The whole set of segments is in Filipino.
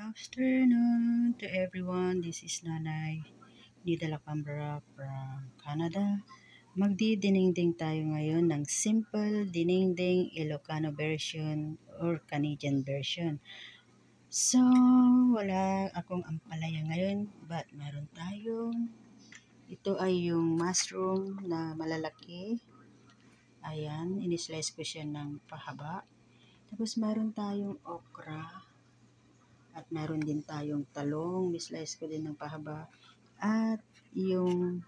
Afternoon to everyone. This is Nanay Nida Lacambra from Canada. Magdidinengdeng tayo ngayon ng simple dinengdeng Ilocano version or Canadian version. So, wala akong ampalaya ngayon but meron tayong ito ay yung mushroom na malalaki. Ayan, inislice ko siya ng pahaba. Tapos meron tayong okra. At meron din tayong talong, mislice ko din ng pahaba. At yung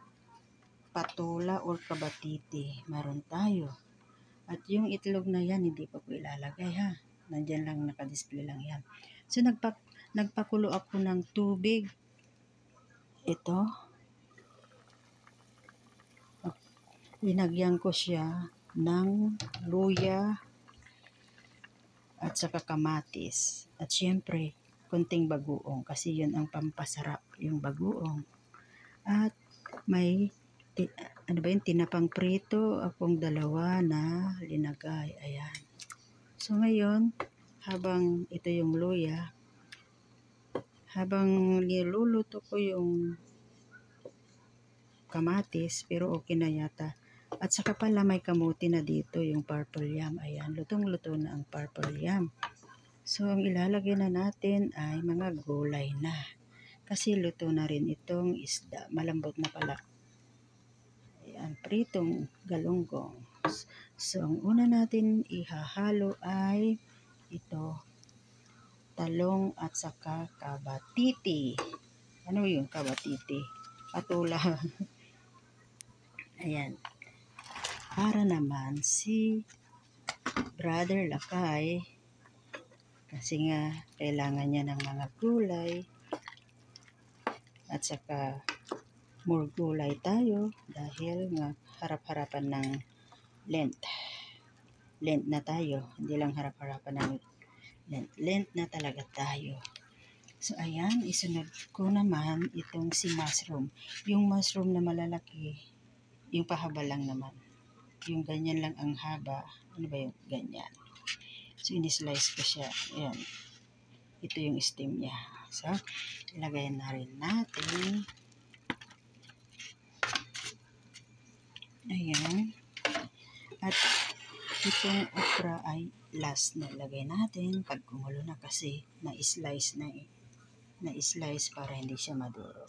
patola or kabatiti, meron tayo. At yung itlog na yan, hindi pa po ilalagay ha. Nandyan lang, nakadisplay lang yan. So nagpakulo ako ng tubig. Ito. Linagyan ko siya ng luya at saka kamatis. At syempre, konting bagoong kasi yun ang pampasarap, yung bagoong. At may tinapang prito akong dalawa na linagay. Ayan. So ngayon, habang ito yung luya, habang niluluto ko yung kamatis, pero okay na yata. At saka pala may kamuti na dito, yung purple yam. Ayan, lutong-luto na ang purple yam. So, ang ilalagay na natin ay mga gulay na. Kasi luto na rin itong isda. Malambot na pala. Ayan, pritong galunggong. So, ang una natin ihahalo ay ito, talong at saka kabatiti. Ano yung kabatiti? Patula. Ayan. Para naman si Brother Lakay, kasi nga kailangan niya ng mga gulay at saka more gulay tayo dahil nga harap-harapan ng Lent. Lent na tayo, hindi lang harap-harapan ng Lent. Lent na talaga tayo. So ayan, isunod ko naman itong si mushroom. Yung mushroom na malalaki, yung pahaba lang naman. Yung ganyan lang ang haba. Ano ba yung ganyan? So, in-slice ko siya. Ayan. Ito yung stem niya. So, ilagay na rin natin. Ayan. At itong okra ay last na ilagay natin pag kumulo na kasi na-slice na eh. Na-slice para hindi siya madurog.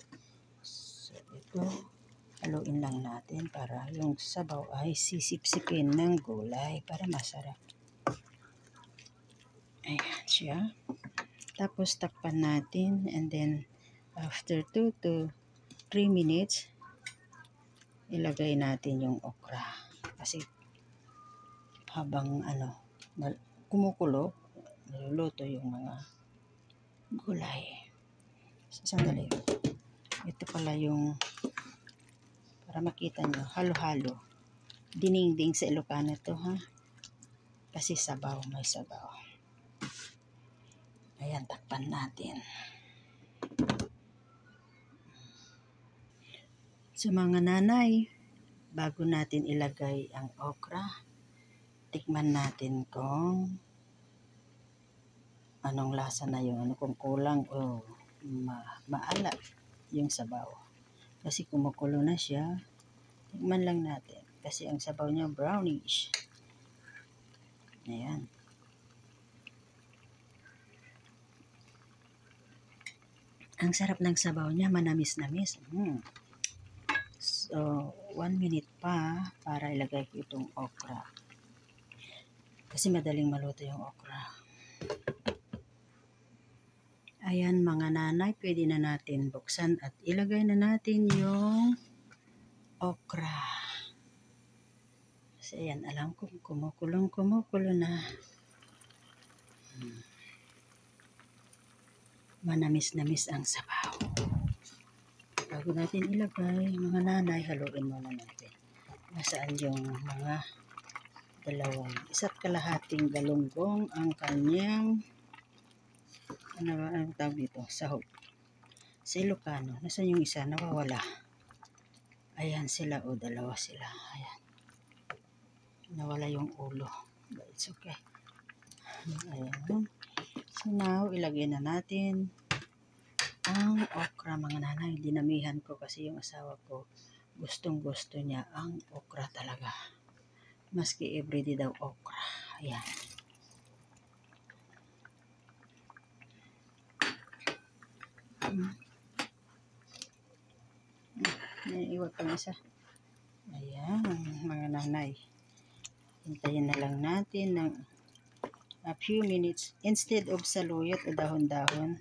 So, ito haluin lang natin para yung sabaw ay sisipsipin ng gulay para masarap. Ayan siya. Tapos takpan natin and then after 2 to 3 minutes ilagay natin yung okra. Kasi habang kumukulo, niluluto yung mga gulay. Sandali. Ito pala yung para makita nyo, halo-halo. Dinengdeng sa Ilocano to ha. Kasi sabaw, may sabaw. Ayan, takpan natin. So mga nanay, bago natin ilagay ang okra, tikman natin kung anong lasa na yung kung kulang o maalat yung sabaw. Kasi kumukulo na siya, tikman lang natin. Kasi ang sabaw niya brownish. Ayan. Ang sarap ng sabaw niya, manamis-namis. So, 1 minute pa para ilagay ko itong okra. Kasi madaling maluto yung okra. Ayan mga nanay, pwede na natin buksan at ilagay na natin yung okra. Kasi ayan, alam ko kumukulo na. Manamis-namis ang sabaw. Bago natin ilagay, mga nanay, haluin muna natin. Nasaan yung mga dalawang, 1.5 galunggong ang kanyang, ang tawag dito, sahog. Sa Ilocano, nasaan yung isa? Nawawala. Ayan sila, dalawa sila. Ayan. Nawala yung ulo. But it's okay. Ayan. So now, ilagay na natin ang okra mga nanay. Dinamihan ko kasi yung asawa ko. Gustong gusto niya ang okra talaga. Maski everyday daw okra. Ayan. Naiiwag pang isa. Ayan, mga nanay. Hintayin na lang natin ng a few minutes. Instead of saluyot o dahon-dahon,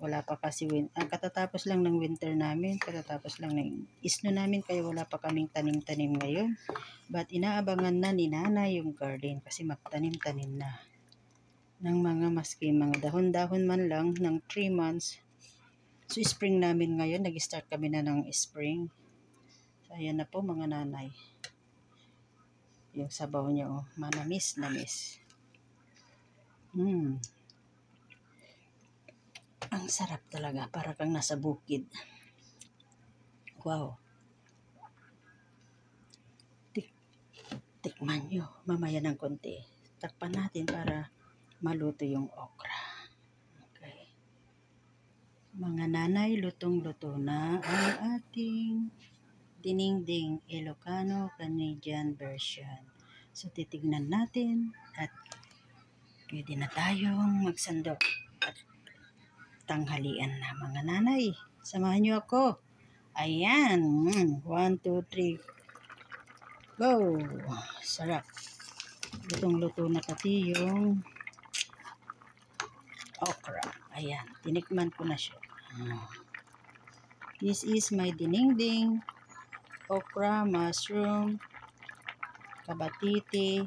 wala pa kasi katatapos lang ng winter namin, katatapos lang ng isno namin, kaya wala pa kaming tanim-tanim ngayon. But inaabangan na ni nanay yung garden kasi magtanim-tanim na ng mga maski mga dahon-dahon man lang ng 3 months. So spring namin ngayon, nag-start kami na ng spring. So ayan na po mga nanay. Yung sabaw niya, oh, manamis-namis. Ang sarap talaga, para kang nasa bukid. Wow. Tikman nyo, mamaya ng konti. Takpan natin para maluto yung okra. Okay. Mga nanay, lutong-luto na ang ating dinengdeng Ilocano Canadian version. So titignan natin at pwede na tayong magsandok at tanghalian na mga nanay. Samahan nyo ako. Ayan. 1, 2, 3. Go! Sarap. Lutong-luto na pati yung okra. Ayan. Tinikman ko na siya. This is my dinengdeng okra, mushroom, kabatiti,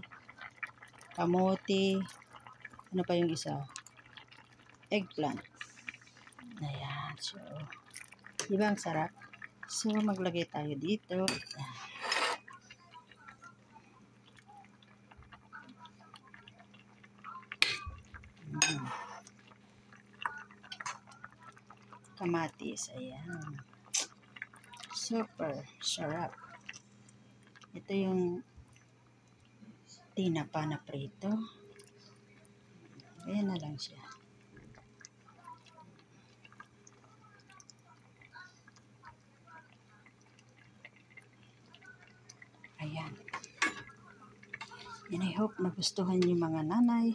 kamote, ano pa yung isa? Eggplant. Ayan. So, di ba ang sarap? So, maglagay tayo dito. Kamatis. Ayan. Super sarap. Ito yung tinapa na prito. Ayan na lang siya. Ayan. And I hope nagustuhan yung mga nanay.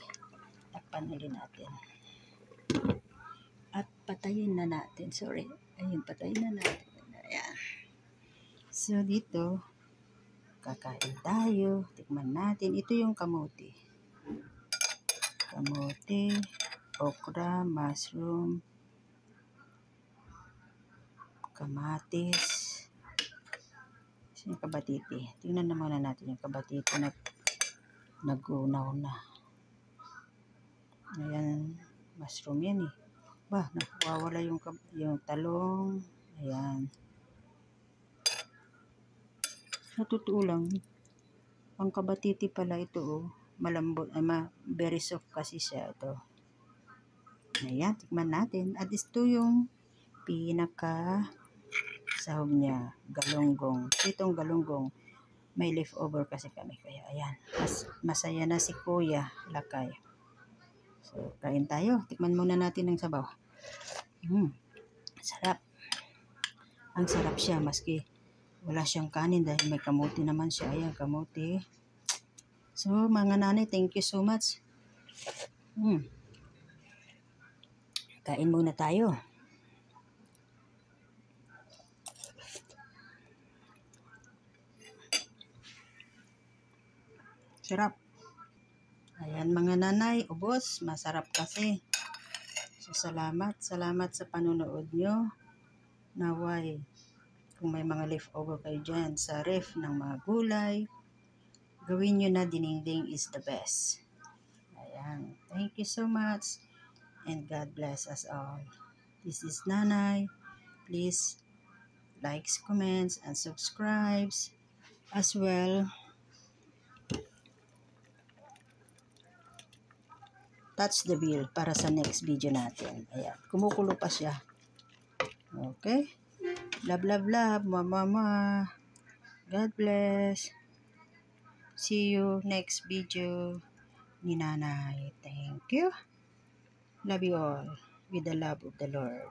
Takpan ulit natin. At patayin na natin. Sorry. Ayun, patayin na natin. Ayan. So, dito, kakain tayo. Tikman natin. Ito yung kamote. Kamote, okra, mushroom, kamatis, yung kabatiti. Tingnan naman natin yung kabatiti na nagunaw na. Ayan, mushroom yan eh. Bah, nawawala yung talong. Ayan. Sa totoo lang, ang kabatiti pala ito, oh, malambot, very soft kasi siya ito. Ayan, tikman natin. At ito yung pinaka sahog niya, galunggong. Itong galunggong, may leftover kasi kami. Kaya ayan, masaya na si Kuya Lakay. So, kain tayo. Tikman muna natin ng sabaw. Sarap. Ang sarap siya, maski wala siyang kanin dahil may kamote naman siya. Ayan, kamote. So, mga nanay, thank you so much. Kain muna tayo. Sarap. Ayan, mga nanay, ubos. Masarap kasi. So, salamat. Salamat sa panonood nyo. Naway, kung may mga leftover kayo dyan sa ref ng mga gulay, gawin nyo na dinengdeng is the best. Ayan. Thank you so much. And God bless us all. This is Nanay. Please likes, comments, and subscribes as well. Touch the bell para sa next video natin. Ayan. Kumukulo pa siya. Okay? Love, love, love. Mama. God bless. See you next video ni Nanay. Thank you. Love you all with the love of the Lord.